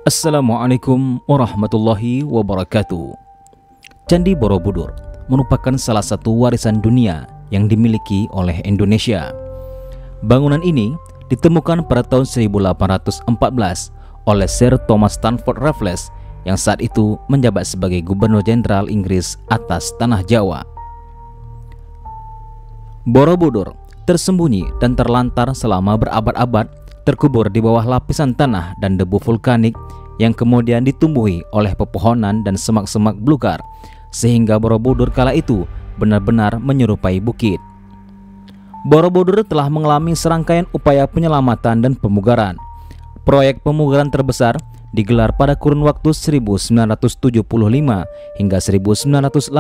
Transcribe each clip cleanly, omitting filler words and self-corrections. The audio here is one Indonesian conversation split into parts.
Assalamualaikum warahmatullahi wabarakatuh. Candi Borobudur merupakan salah satu warisan dunia yang dimiliki oleh Indonesia. Bangunan ini ditemukan pada tahun 1814 oleh Sir Thomas Stamford Raffles yang saat itu menjabat sebagai Gubernur Jenderal Inggris atas tanah Jawa. Borobudur tersembunyi dan terlantar selama berabad-abad, terkubur di bawah lapisan tanah dan debu vulkanik yang kemudian ditumbuhi oleh pepohonan dan semak-semak belukar, sehingga Borobudur kala itu benar-benar menyerupai bukit. Borobudur telah mengalami serangkaian upaya penyelamatan dan pemugaran. Proyek pemugaran terbesar digelar pada kurun waktu 1975 hingga 1982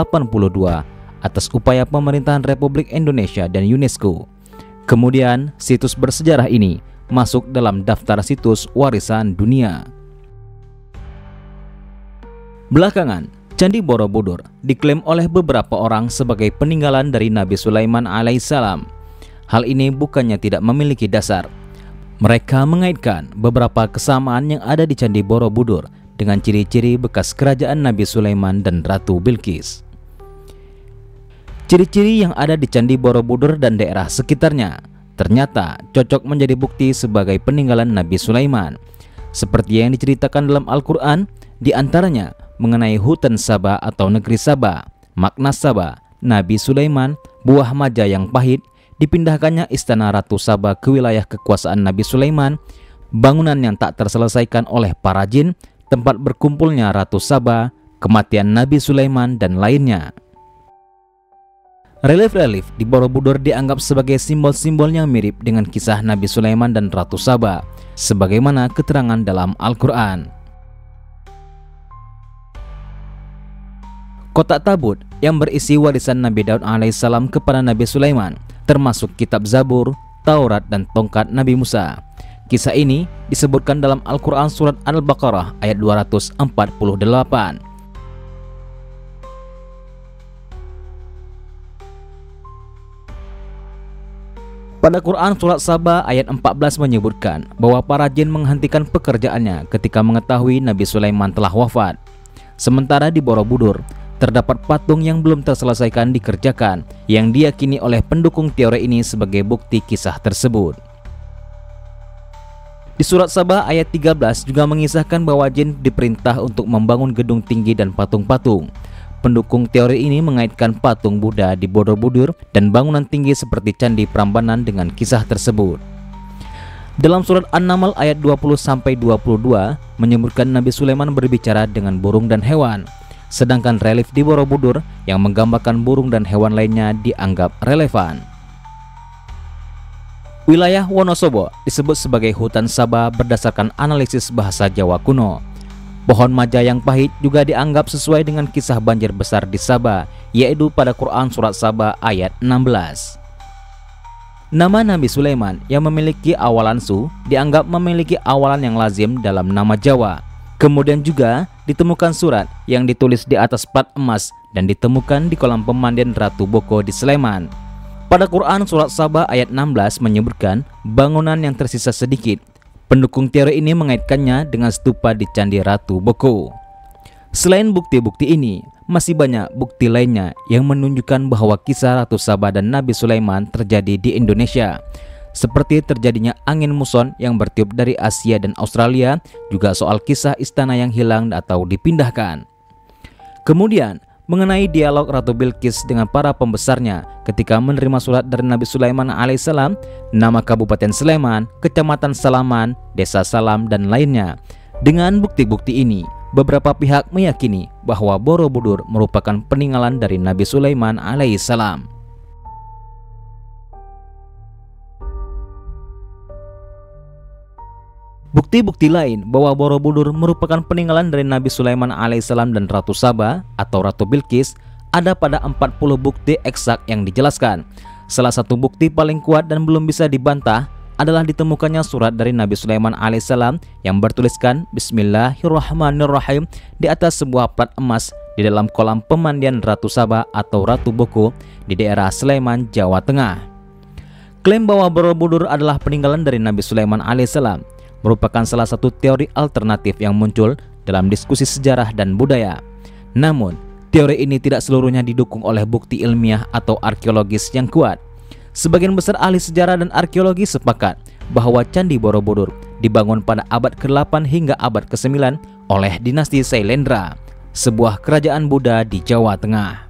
atas upaya pemerintahan Republik Indonesia dan UNESCO. Kemudian situs bersejarah ini masuk dalam daftar situs warisan dunia. Belakangan, Candi Borobudur diklaim oleh beberapa orang sebagai peninggalan dari Nabi Sulaiman alaihissalam. Hal ini bukannya tidak memiliki dasar. Mereka mengaitkan beberapa kesamaan yang ada di Candi Borobudur dengan ciri-ciri bekas kerajaan Nabi Sulaiman dan Ratu Bilqis. Ciri-ciri yang ada di Candi Borobudur dan daerah sekitarnya ternyata cocok menjadi bukti sebagai peninggalan Nabi Sulaiman. Seperti yang diceritakan dalam Al-Quran, di antaranya mengenai hutan Saba atau negeri Saba, makna Saba, Nabi Sulaiman, buah maja yang pahit, dipindahkannya istana Ratu Saba ke wilayah kekuasaan Nabi Sulaiman, bangunan yang tak terselesaikan oleh para jin, tempat berkumpulnya Ratu Saba, kematian Nabi Sulaiman, dan lainnya. Relief-relief di Borobudur dianggap sebagai simbol-simbol yang mirip dengan kisah Nabi Sulaiman dan Ratu Saba, sebagaimana keterangan dalam Al-Quran. Kotak tabut yang berisi warisan Nabi Daud alaihissalam kepada Nabi Sulaiman, termasuk kitab Zabur, Taurat, dan tongkat Nabi Musa. Kisah ini disebutkan dalam Al-Quran surat Al-Baqarah ayat 248. Pada Quran surat Saba ayat 14 menyebutkan bahwa para jin menghentikan pekerjaannya ketika mengetahui Nabi Sulaiman telah wafat. Sementara di Borobudur terdapat patung yang belum terselesaikan dikerjakan, yang diyakini oleh pendukung teori ini sebagai bukti kisah tersebut. Di surat Saba ayat 13 juga mengisahkan bahwa jin diperintah untuk membangun gedung tinggi dan patung-patung. Pendukung teori ini mengaitkan patung Buddha di Borobudur dan bangunan tinggi seperti Candi Prambanan dengan kisah tersebut. Dalam surat An-Naml ayat 20-22 menyebutkan Nabi Sulaiman berbicara dengan burung dan hewan, sedangkan relief di Borobudur yang menggambarkan burung dan hewan lainnya dianggap relevan. Wilayah Wonosobo disebut sebagai hutan Saba berdasarkan analisis bahasa Jawa kuno. Pohon maja yang pahit juga dianggap sesuai dengan kisah banjir besar di Saba, yaitu pada Quran surat Saba ayat 16. Nama Nabi Sulaiman yang memiliki awalan su dianggap memiliki awalan yang lazim dalam nama Jawa. Kemudian juga ditemukan surat yang ditulis di atas plat emas dan ditemukan di kolam pemandian Ratu Boko di Sleman. Pada Quran surat Saba ayat 16 menyebutkan bangunan yang tersisa sedikit. Pendukung teori ini mengaitkannya dengan stupa di Candi Ratu Boko. Selain bukti-bukti ini, masih banyak bukti lainnya yang menunjukkan bahwa kisah Ratu Saba dan Nabi Sulaiman terjadi di Indonesia. Seperti terjadinya angin muson yang bertiup dari Asia dan Australia, juga soal kisah istana yang hilang atau dipindahkan. Kemudian, mengenai dialog Ratu Bilqis dengan para pembesarnya ketika menerima surat dari Nabi Sulaiman alaihissalam, nama Kabupaten Sleman, Kecamatan Salaman, Desa Salam, dan lainnya. Dengan bukti-bukti ini, beberapa pihak meyakini bahwa Borobudur merupakan peninggalan dari Nabi Sulaiman alaihissalam. Bukti-bukti lain bahwa Borobudur merupakan peninggalan dari Nabi Sulaiman alaihissalam dan Ratu Saba atau Ratu Bilqis ada pada 40 bukti eksak yang dijelaskan. Salah satu bukti paling kuat dan belum bisa dibantah adalah ditemukannya surat dari Nabi Sulaiman alaihissalam yang bertuliskan Bismillahirrahmanirrahim di atas sebuah plat emas di dalam kolam pemandian Ratu Saba atau Ratu Boko di daerah Sleman, Jawa Tengah. Klaim bahwa Borobudur adalah peninggalan dari Nabi Sulaiman alaihissalam merupakan salah satu teori alternatif yang muncul dalam diskusi sejarah dan budaya. Namun, teori ini tidak seluruhnya didukung oleh bukti ilmiah atau arkeologis yang kuat. Sebagian besar ahli sejarah dan arkeologi sepakat bahwa Candi Borobudur dibangun pada abad ke-8 hingga abad ke-9 oleh dinasti Sailendra, sebuah kerajaan Buddha di Jawa Tengah.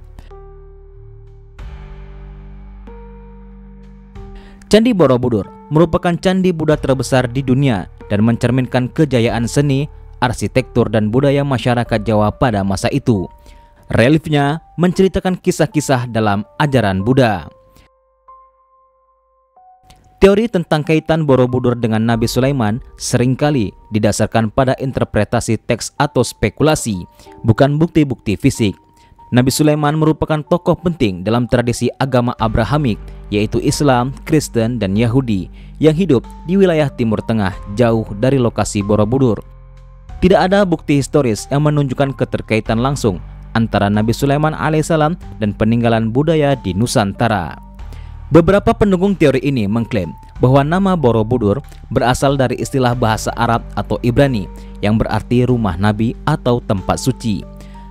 Candi Borobudur merupakan candi Buddha terbesar di dunia dan mencerminkan kejayaan seni, arsitektur, dan budaya masyarakat Jawa pada masa itu. Reliefnya menceritakan kisah-kisah dalam ajaran Buddha. Teori tentang kaitan Borobudur dengan Nabi Sulaiman seringkali didasarkan pada interpretasi teks atau spekulasi, bukan bukti-bukti fisik. Nabi Sulaiman merupakan tokoh penting dalam tradisi agama Abrahamik, yaitu Islam, Kristen, dan Yahudi yang hidup di wilayah Timur Tengah jauh dari lokasi Borobudur. Tidak ada bukti historis yang menunjukkan keterkaitan langsung antara Nabi Sulaiman alaihissalam dan peninggalan budaya di Nusantara. Beberapa pendukung teori ini mengklaim bahwa nama Borobudur berasal dari istilah bahasa Arab atau Ibrani yang berarti rumah Nabi atau tempat suci.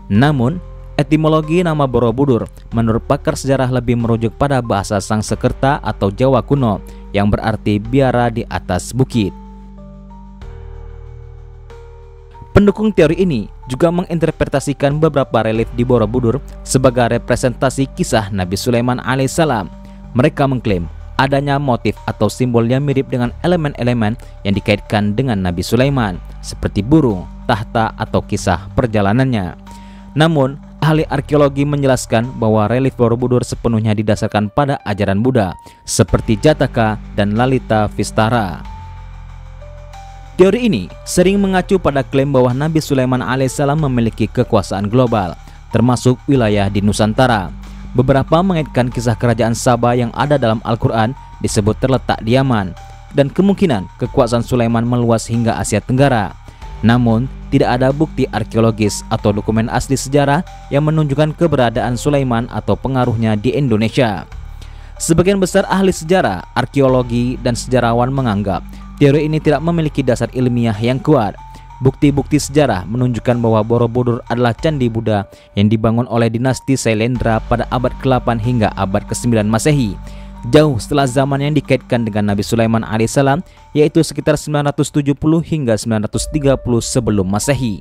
Namun, etimologi nama Borobudur menurut pakar sejarah lebih merujuk pada bahasa Sangsekerta atau Jawa kuno yang berarti biara di atas bukit. Pendukung teori ini juga menginterpretasikan beberapa relief di Borobudur sebagai representasi kisah Nabi Sulaiman alaihissalam. Mereka mengklaim adanya motif atau simbol yang mirip dengan elemen-elemen yang dikaitkan dengan Nabi Sulaiman, seperti burung, tahta, atau kisah perjalanannya. Namun, ahli arkeologi menjelaskan bahwa relief Borobudur sepenuhnya didasarkan pada ajaran Buddha, seperti Jataka dan Lalita Vistara. Teori ini sering mengacu pada klaim bahwa Nabi Sulaiman alaihissalam memiliki kekuasaan global, termasuk wilayah di Nusantara. Beberapa mengaitkan kisah kerajaan Sabah yang ada dalam Al-Quran disebut terletak di Yaman, dan kemungkinan kekuasaan Sulaiman meluas hingga Asia Tenggara. Namun, tidak ada bukti arkeologis atau dokumen asli sejarah yang menunjukkan keberadaan Sulaiman atau pengaruhnya di Indonesia. Sebagian besar ahli sejarah, arkeologi, dan sejarawan menganggap teori ini tidak memiliki dasar ilmiah yang kuat. Bukti-bukti sejarah menunjukkan bahwa Borobudur adalah candi Buddha yang dibangun oleh dinasti Sailendra pada abad ke-8 hingga abad ke-9 Masehi, jauh setelah zaman yang dikaitkan dengan Nabi Sulaiman alaihissalam, yaitu sekitar 970 hingga 930 sebelum Masehi.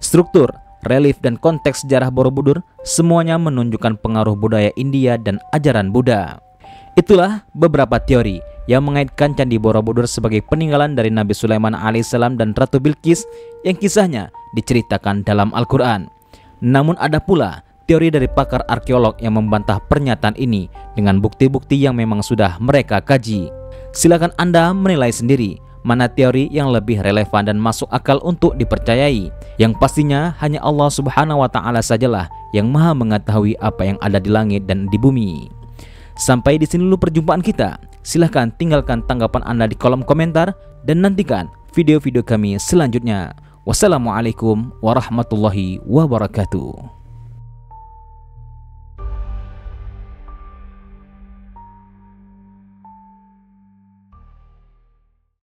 Struktur, relief, dan konteks sejarah Borobudur semuanya menunjukkan pengaruh budaya India dan ajaran Buddha. Itulah beberapa teori yang mengaitkan Candi Borobudur sebagai peninggalan dari Nabi Sulaiman alaihissalam dan Ratu Bilqis yang kisahnya diceritakan dalam Al-Quran. Namun ada pula teori dari pakar arkeolog yang membantah pernyataan ini dengan bukti-bukti yang memang sudah mereka kaji. Silakan Anda menilai sendiri mana teori yang lebih relevan dan masuk akal untuk dipercayai. Yang pastinya hanya Allah Subhanahu wa Ta'ala sajalah yang Maha mengetahui apa yang ada di langit dan di bumi. Sampai di sini dulu perjumpaan kita. Silahkan tinggalkan tanggapan Anda di kolom komentar dan nantikan video-video kami selanjutnya. Wassalamualaikum warahmatullahi wabarakatuh.